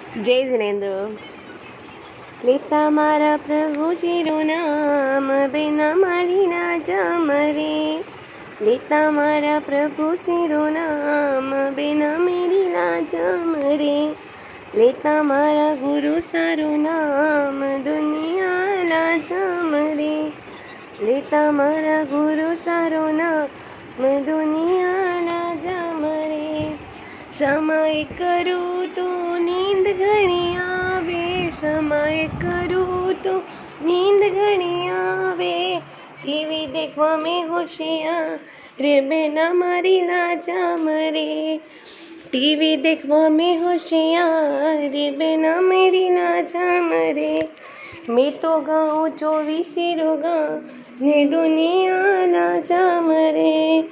जय जिनेन्द्र। लेता मारा प्रभुजीरू नाम, बिना मारी ना जमरे। लेता मारा प्रभुजीरू नाम, बिना मेरी ना जमरे। लेता मारा गुरु सारू नाम, दुनिया ना जमरे। लेता मारा गुरु सारू नाम, दुनिया ना जमरे। समय करूँ तो नींद घणी आवे, समय करूँ तो नींद घणी आवे। टीवी देखवा में होशियार रे, बिना मारी लाजा मरे। टीवी देखवा में होशियार रे, बिना मेरी लाजा मरे। मैं तो गाऊँ 24 रोगा ने दुनिया लाजा मरे।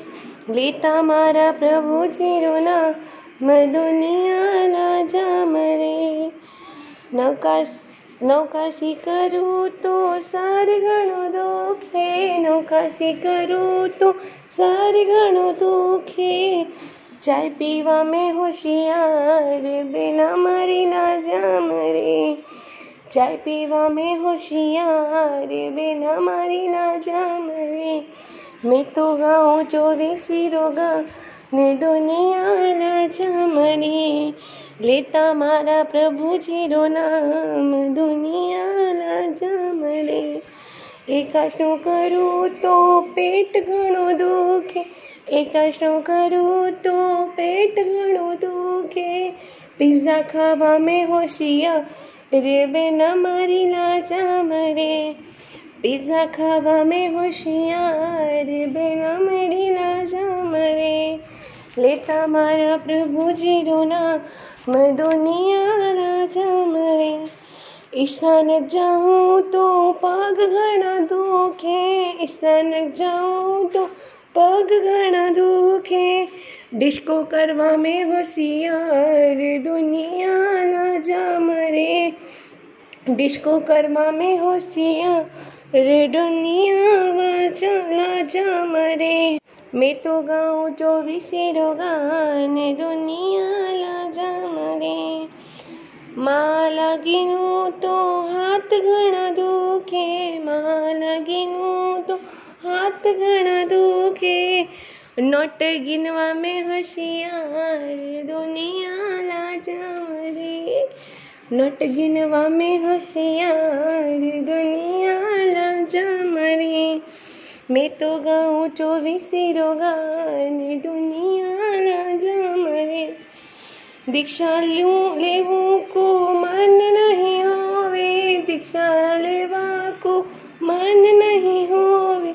लेता मारा प्रभु जीरो ना, मैं दुनिया लाजा मरे। नौकाशी करूँ तो सारे घणो दुखे, नौकाशी करूँ तो सारे घणो दुखे। चाय पीवा में होशियार बिना मारी लाजा मरे। चाय पीवा में होशियार बिना मारी लाजा मरे। मैं तो गाऊँ 24 रोगा ने दुनिया लाजा मरे। लेता मारा प्रभु जीरो नाम, दुनिया लाजा मरे। एकाशनो करूँ तो पेट घणो दुखे, एकाशनो करूँ तो पेट घणो दुखे। पिज़्ज़ा खावा में होशियार रे, बिना मारी लाजा मरे। पिज़्ज़ा खावा में होशियार बिना मेरी लाजा मरे। लेता मारा प्रभु जीरो नाम, मैं दुनिया लाजा मरे। ईशान जाऊँ तो पग घना दुखे, ईशान जाऊँ तो पग घना दुखे। डिस्को करवा में होशियार दुनिया लाजा मरे। डिस्को करवा में होशियार रे, दुनिया लाजा मरे। मैं तो गाऊँ 24 रोगाने, दुनिया लाजा मरे। माला गिनूँ तो हाथ घना दुखे, माला गिनूँ तो हाथ घना दुखे। नोट गिनवा में होशियार दुनिया लाजा मरे। नोट गिनवा में होशियार दुनिया लाजा मरे। मैं तो गाऊँ 24 रोगाने, दुनिया लाजा मरे। दीक्षा लेवू को मन नहीं होवे, दीक्षा लेवा को मन नहीं होवे।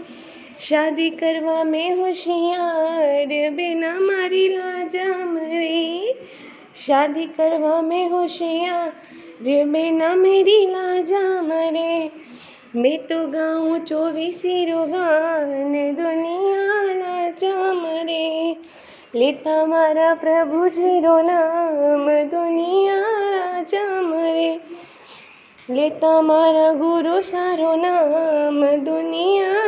शादी करवा में होशियार बिना मारी लाजा मरे। शादी करवा में होशियार बिना मेरी लाजा मरे। मैं तो गाऊँ 24 रोगाने, दुनिया लाजा मरे। लेता मारा प्रभु जीरो नाम, दुनिया लाजा मरे। लेता मारा गुरु सारो नाम, दुनिया